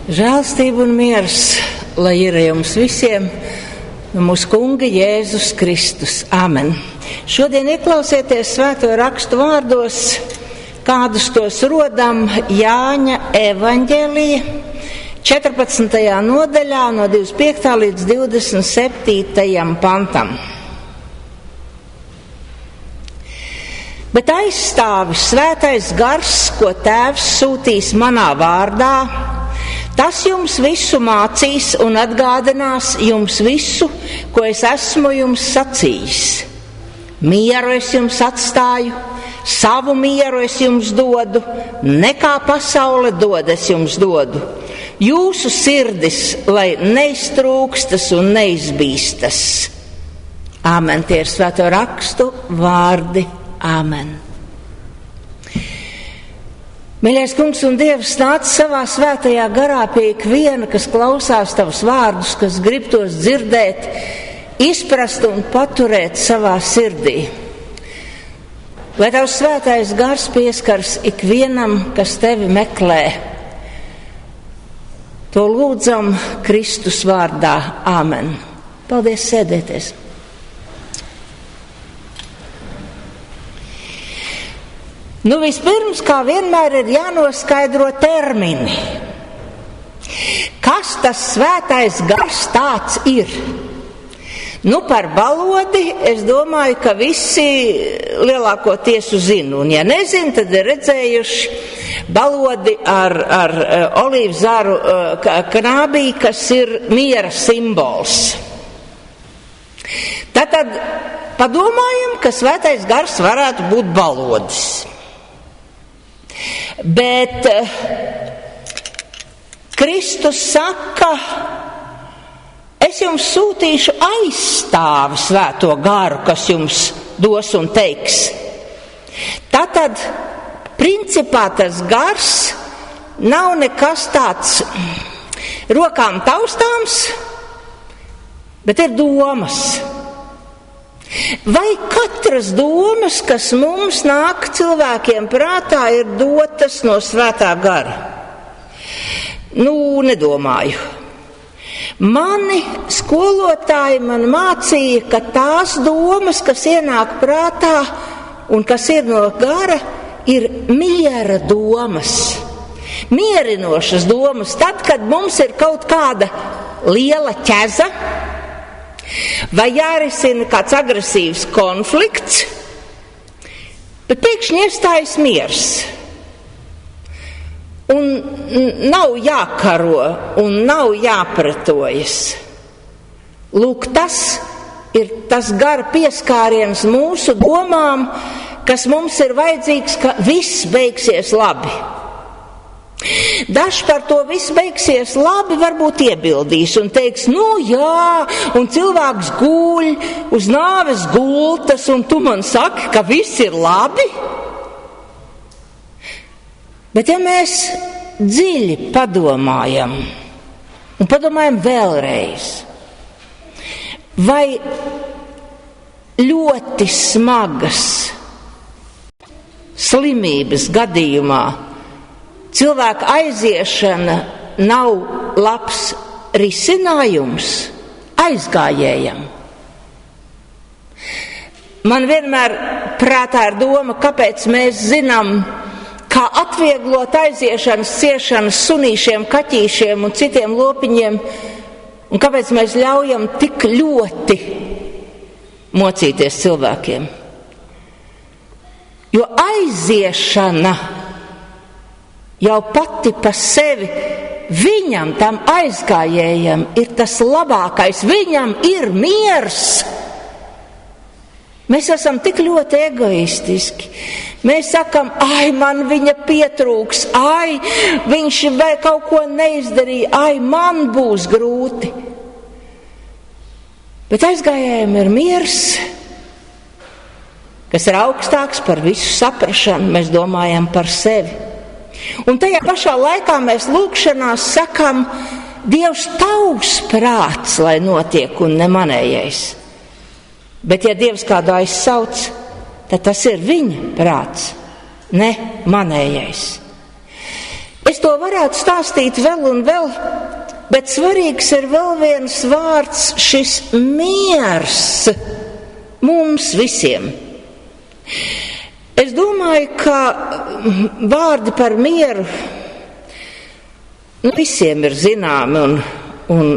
Žēlstība un miers, lai ir jums visiem, no mūsu Kunga Jēzus Kristus. Amen. Šodien ieklausieties Svēto rakstu vārdos, kādus tos rodam Jāņa evaņģēlija 14. nodaļā no 25. līdz 27. pantam. Bet aizstāvis Svētais Gars, ko Tēvs sūtīs manā vārdā, tas jums visu mācīs un atgādinās jums visu, ko es esmu jums sacījis. Mieru es jums atstāju, savu mieru es jums dodu, nekā pasaule dod es jums dodu. Jūsu sirdis, lai neiztrūkstas un neizbīstas. Āmen, tie ir Svēto rakstu vārdi. Āmen. Mīļais Kungs un Dievs, nāc savā svētajā garā pie ikviena, kas klausās tavus vārdus, kas grib tos dzirdēt, izprast un paturēt savā sirdī. Lai tavs svētais Gars pieskars ikvienam, kas tevi meklē. To lūdzam Kristus vārdā. Āmen. Paldies, sēdieties. Vispirms, kā vienmēr, ir jānoskaidro termini. Kas tas Svētais Gars tāds ir? Par balodi es domāju, ka visi lielākoties zina. Un ja nezina, tad ir redzējuši balodi ar olīvu zaru knābī, kas ir miera simbols. Tad padomājam, ka Svētais Gars varētu būt balodis. Bet Kristus saka, es jums sūtīšu aizstāvi Svēto Garu, kas jums dos un teiks. Tātad, principā tas Gars nav nekas tāds rokām taustāms, bet ir domas. Vai katras domas, kas mums nāk cilvēkiem prātā, ir dotas no Svētā Gara? Nedomāju. Mani skolotāji man mācīja, ka tās domas, kas ienāk prātā un kas ir no Gara, ir miera domas. Mierinošas domas. Tad, kad mums ir kaut kāda liela ķeza, vai jārisina kāds agresīvs konflikts, bet pēkšņi iestājas miers. Un nav jākaro un nav jāpretojas. Lūk, tas ir tas Gara pieskāriens mūsu domām, kas mums ir vajadzīgs, ka viss beigsies labi. Dažs par to viss beigsies labi varbūt iebildīs un teiks, jā, un cilvēks guļ uz nāves gultas, un tu man saki, ka viss ir labi? Bet ja mēs dziļi padomājam, un padomājam vēlreiz, vai ļoti smagas slimības gadījumā cilvēka aiziešana nav labs risinājums aizgājējam? Man vienmēr prātā ir doma, kāpēc mēs zinām, kā atvieglot aiziešanas ciešanas sunīšiem, kaķīšiem un citiem lopiņiem, un kāpēc mēs ļaujam tik ļoti mocīties cilvēkiem. Jo aiziešana jau pati pa sevi viņam, tam aizgājējam, ir tas labākais. Viņam ir miers. Mēs esam tik ļoti egoistiski. Mēs sakam, man viņa pietrūks, viņš vēl kaut ko neizdarīja, man būs grūti. Bet aizgājējiem ir miers, kas ir augstāks par visu saprašanu. Mēs domājam par sevi. Un tajā pašā laikā mēs lūgšanās sakam, Dievs, tavs prāts, lai notiek un ne manējais. Bet ja Dievs kādu aizsauc, tad tas ir viņa prāts, ne manējais. Es to varētu stāstīt vēl un vēl, bet svarīgs ir vēl viens vārds, šis miers mums visiem. Es domāju, ka vārdi par mieru visiem ir zināmi un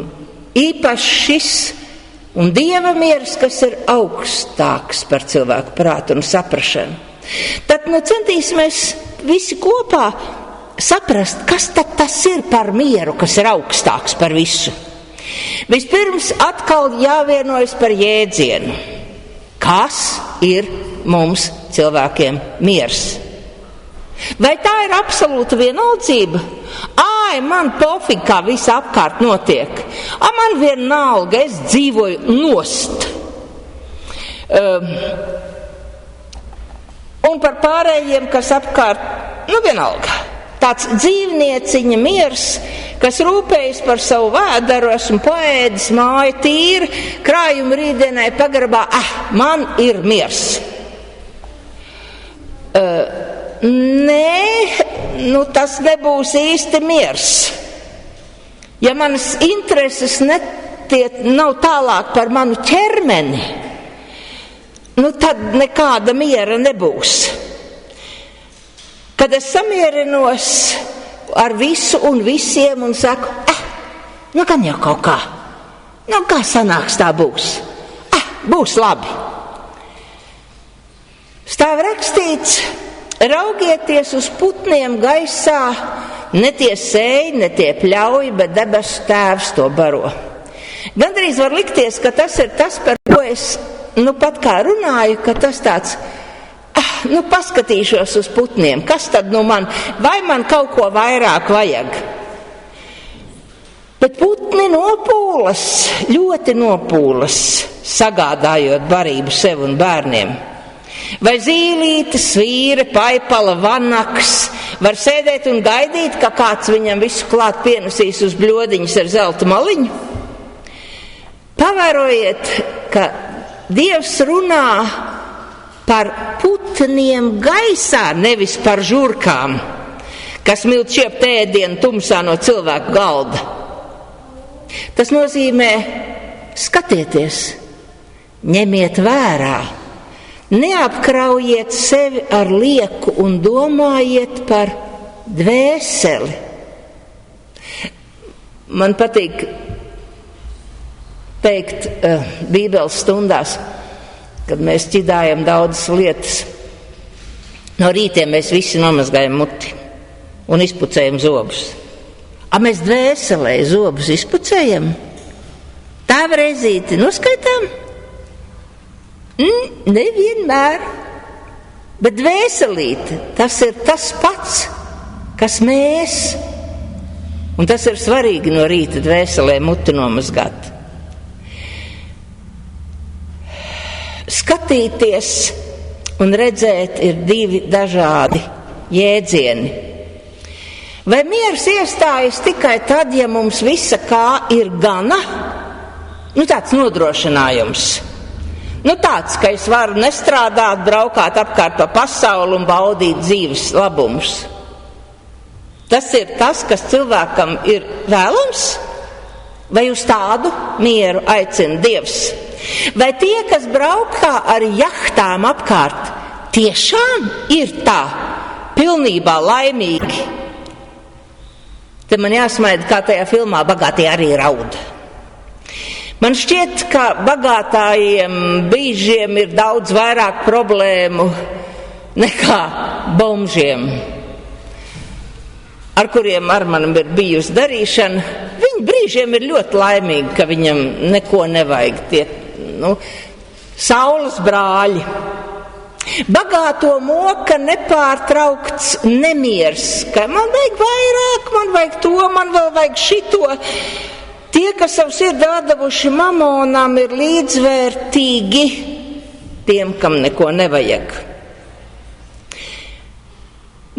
īpaši šis un Dieva miers, kas ir augstāks par cilvēku prātu un saprašanu. Tad centīsimies visi kopā saprast, kas tad tas ir par mieru, kas ir augstāks par visu. Vispirms atkal jāvienojas par jēdzienu. Kas ir mums cilvēkiem miers? Vai tā ir absolūta vienaldzība? Ai, man pofīgi, kā viss apkārt notiek. Man vienalga, es dzīvoju nost. Un par pārējiem, kas apkārt, vienalga. Tāds dzīvnieciņa miers, kas rūpējas par savu vēderu, esmu paēdis, māja tīra, krājumi rītdienai pagrabā, man ir miers. Nē, tas nebūs īsti miers. Ja manas intereses nav tālāk par manu ķermeni, tad nekāda miera nebūs. Kad es samierinos ar visu un visiem un saku, gan jau kaut kā, kā sanāks tā būs, būs labi. Stāv rakstīts, raugieties uz putniem gaisā, ne tie sēj, ne tie pļauj, bet debesu Tēvs to baro. Gandrīz var likties, ka tas ir tas, par ko es pat kā runāju, ka tas tāds, paskatīšos uz putniem, kas tad vai man kaut ko vairāk vajag? Bet putni nopūlas, ļoti nopūlas, sagādājot barību sev un bērniem. Vai zīlīte, svīre, paipala, vanaks var sēdēt un gaidīt, ka kāds viņam visu klāt pienesīs uz bļodiņas ar zelta maliņu? Pavērojiet, ka Dievs runā par putniem gaisā, nevis par žurkām, kas milt šiept ēdienu tumsā no cilvēku galda. Tas nozīmē, skatieties, ņemiet vērā, neapkraujiet sevi ar lieku un domājiet par dvēseli. Man patīk teikt Bībeles stundās, kad mēs ķidājam daudzas lietas. No rītiem mēs visi nomazgājam muti un izpucējam zobus. Mēs dvēselē zobus izpucējam? Tā reizīti noskaitām? Nevienmēr. Bet dvēselīte, tas ir tas pats, kas mēs. Un tas ir svarīgi no rīta dvēselē muti nomazgāt. Skatīties un redzēt ir divi dažādi jēdzieni. Vai miers iestājas tikai tad, ja mums visa kā ir gana? Tāds nodrošinājums. Tāds, ka es varu nestrādāt, braukāt apkārt pa pasauli un baudīt dzīves labumus. Tas ir tas, kas cilvēkam ir vēlams? Vai uz tādu mieru aicina Dievs? Vai tie, kas braukā ar jahtām apkārt, tiešām ir tā pilnībā laimīgi? Te man jāsmaida, kā tajā filmā bagātie arī raud. Man šķiet, ka bagātājiem bīžiem ir daudz vairāk problēmu nekā bomžiem, ar kuriem ar manim ir bijusi darīšana. Viņi brīžiem ir ļoti laimīgi, ka viņam neko nevajag, tie saules brāļi. Bagāto moka nepārtraukts nemiers, ka man vajag vairāk, man vajag to, man vēl vajag šito. Tie, kas savu sirdi atdevuši mamonām, ir līdzvērtīgi tiem, kam neko nevajag.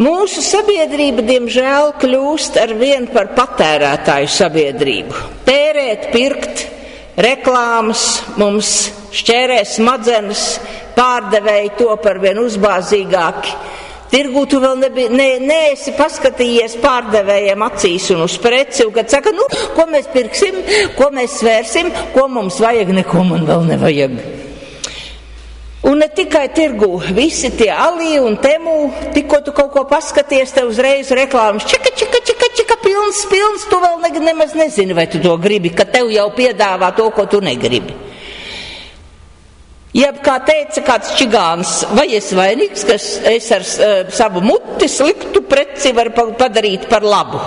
Mūsu sabiedrība, diemžēl, kļūst ar vien par patērētāju sabiedrību. Tērēt, pirkt, reklāmas, mums šķērē smadzenes, pārdevēji to par vien uzbāzīgāki. tirgū tu vēl neesi paskatījies pārdevējiem acīs un uz preci, un kad saka, ko mēs pirksim, ko mēs svērsim, ko mums vajag, neko man vēl nevajag. Un ne tikai tirgū, visi tie Alī un Temu, tikko tu kaut ko paskaties, tev uzreiz reklāmas, čika, pilns, tu vēl nemaz nezini, vai tu to gribi, ka tev jau piedāvā to, ko tu negribi. Jeb, kā teica kāds čigāns, vai es vainīgs, ka es ar savu muti sliktu preci varu padarīt par labu?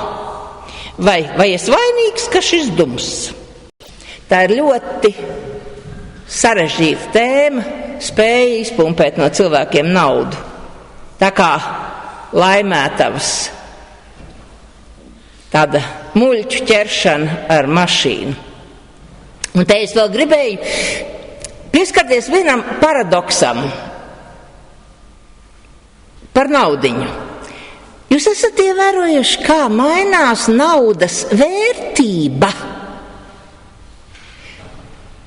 Vai es vainīgs, ka šis dums? Tā ir ļoti sarežģīta tēma, spēja izpumpēt no cilvēkiem naudu. Tā kā laimētavas, tāda muļķu ķeršana ar mašīnu. Un te es vēl gribēju pieskarties vienam paradoksam par naudiņu. Jūs esat ievērojuši, kā mainās naudas vērtība?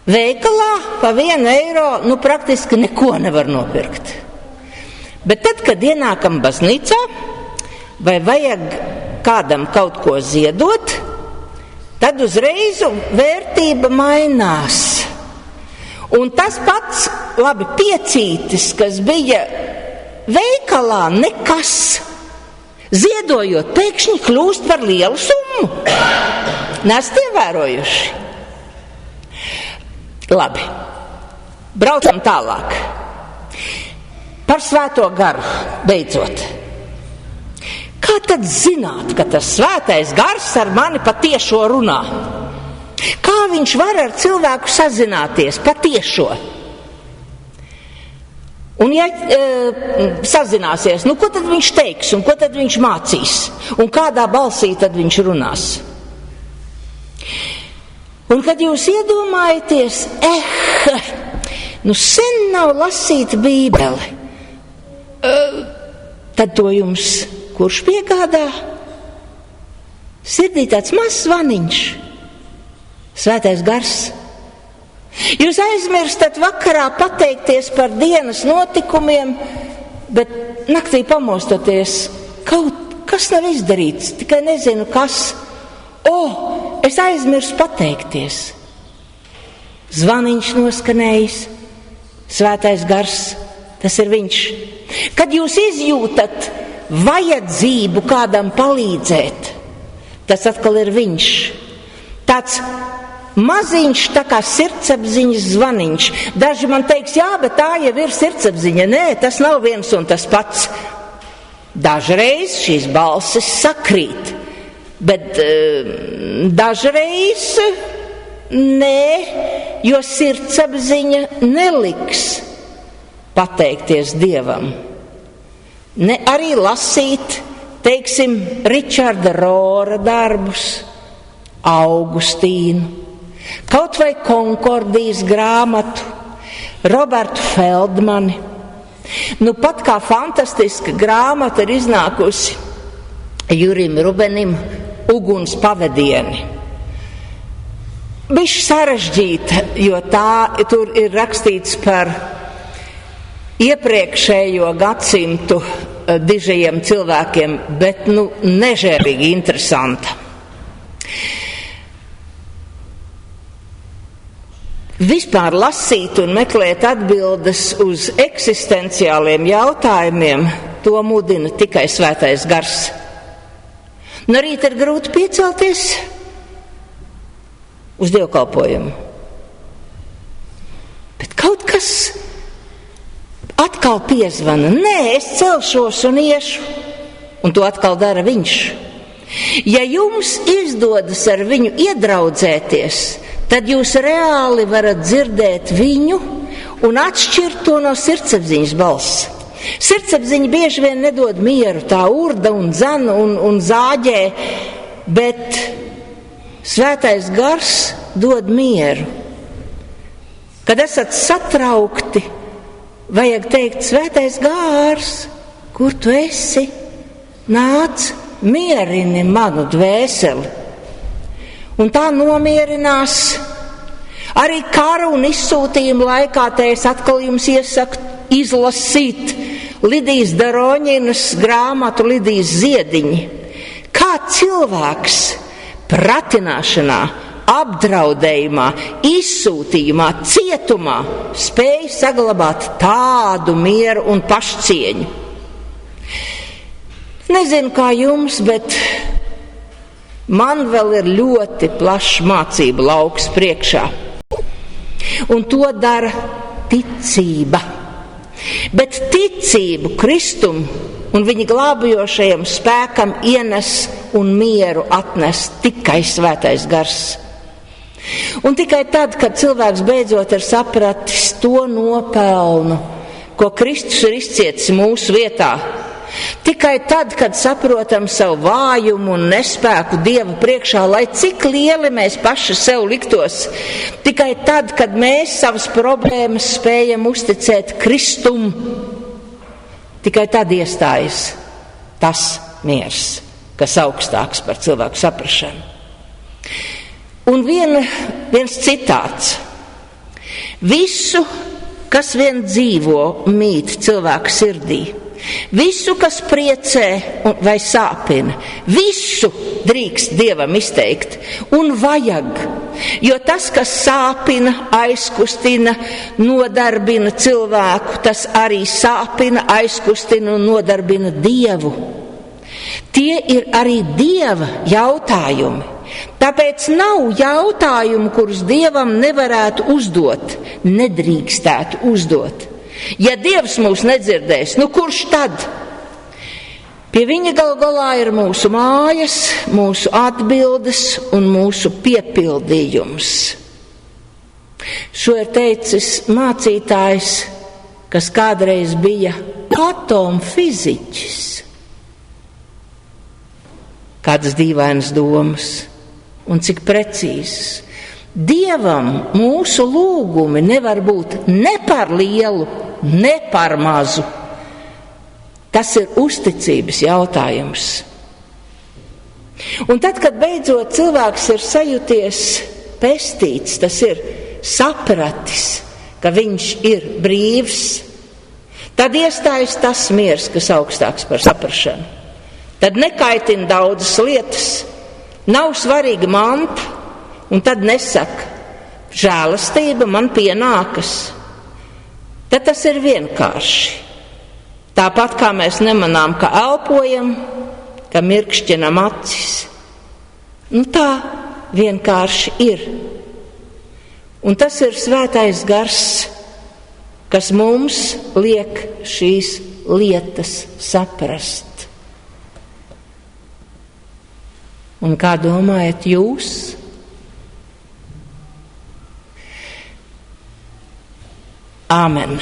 Veikalā pa 1 eiro praktiski neko nevar nopirkt. Bet tad, kad ienākam baznīcā vai vajag kādam kaut ko ziedot, tad uzreiz vērtība mainās. Un tas pats, labi, piecītis, kas bija veikalā nekas, ziedojot, pēkšņi kļūst par lielu summu. Nesat ievērojuši? Labi, braucam tālāk. Par Svēto garu beidzot. Kā tad zināt, ka tas Svētais gars ar mani patiešo runā? Kā viņš var ar cilvēku sazināties patiešo? Un ja sazināsies, ko tad viņš teiks un ko tad viņš mācīs? Un kādā balsī tad viņš runās? Un kad jūs iedomājaties, sen nav lasīta Bībele, tad to jums kurš piegādā? Sirdī tāds mazs zvaniņš, Svētais gars. Jūs aizmirstat vakarā pateikties par dienas notikumiem, bet naktī pamostoties, kaut kas nav izdarīts, tikai nezinu kas. Es aizmirsu pateikties. Zvaniņš noskanējis, Svētais gars, tas ir viņš. Kad jūs izjūtat vajadzību kādam palīdzēt, tas atkal ir viņš. Tāds maziņš, tā kā sirdsapziņas zvaniņš. Daži man teiks, jā, bet tā jau ir sirdsapziņa. Nē, tas nav viens un tas pats. Dažreiz šīs balsis sakrīt, bet dažreiz nē, jo sirdsapziņa neliks pateikties Dievam. Ne arī lasīt, teiksim, Ričarda Rora darbus, Augustīnu, kaut vai Konkordijas grāmatu, Robertu Feldmani. Pat kā fantastiska grāmata ir iznākusi Jurim Rubenim Uguns pavadieni. Bišķi sarežģīta, jo tur ir rakstīts par iepriekšējo gadsimtu dižajiem cilvēkiem, bet nežēlīgi interesanta. Vispār lasīt un meklēt atbildes uz eksistenciāliem jautājumiem, to mudina tikai Svētais gars. No rīta ir grūti piecelties uz dievkalpojumu. Bet kaut kas atkal piezvana. Nē, es celšos un iešu. Un to atkal dara viņš. Ja jums izdodas ar viņu iedraudzēties, tad jūs reāli varat dzirdēt viņu un atšķirt to no sirdsapziņas balss. Sirdsapziņa bieži vien nedod mieru, tā urda un dzen un zāģē, bet Svētais gars dod mieru. Kad esat satraukti, vajag teikt, Svētais gars, kur tu esi? Nāc, mierini manu dvēseli. Un tā nomierinās. Arī kara un izsūtījuma laikā te es atkal jums iesaku izlasīt Lidijas Daroņinas grāmatu Lidijas ziediņi. Kā cilvēks pratināšanā, apdraudējumā, izsūtījumā, cietumā spēja saglabāt tādu mieru un pašcieņu. Nezinu, kā jums, bet man vēl ir ļoti plašs mācību lauks priekšā. Un to dara ticība. Bet ticību Kristum un viņa glābjošajam spēkam ienes un mieru atnes tikai Svētais Gars. Un tikai tad, kad cilvēks beidzot ir sapratis to nopelnu, ko Kristus ir izcietis mūsu vietā, tikai tad, kad saprotam savu vājumu un nespēku Dieva priekšā, lai cik lieli mēs paši sev liktos, tikai tad, kad mēs savas problēmas spējam uzticēt Kristum, tikai tad iestājas tas miers, kas augstāks par cilvēku saprašanu. Un viens citāts. Visu, kas vien dzīvo, mīt cilvēku sirdī. Visu, kas priecē vai sāpina, visu drīkst Dievam izteikt un vajag, jo tas, kas sāpina, aizkustina, nodarbina cilvēku, tas arī sāpina, aizkustina un nodarbina Dievu. Tie ir arī Dieva jautājumi. Tāpēc nav jautājumu, kurus Dievam nevarētu uzdot, nedrīkstētu uzdot. Ja Dievs mūs nedzirdēs, kurš tad? Pie viņa galu galā ir mūsu mājas, mūsu atbildes un mūsu piepildījums. Šo ir teicis mācītājs, kas kādreiz bija atomfiziķis. Kādas dīvainas domas un cik precīzas. Dievam mūsu lūgumi nevar būt ne par lielu, ne par mazu. Tas ir uzticības jautājums. Un tad, kad beidzot cilvēks ir sajuties pestīts, tas ir sapratis, ka viņš ir brīvs, tad iestājas tas miers, kas augstāks par saprašanu. Tad nekaitina daudzas lietas, nav svarīga manta, un tad nesaka, žēlastība man pienākas. Tad tas ir vienkārši. Tāpat kā mēs nemanām, ka elpojam, ka mirkšķinam acis. Tā vienkārši ir. Un tas ir Svētais Gars, kas mums liek šīs lietas saprast. Un kā domājat jūs? Āmen.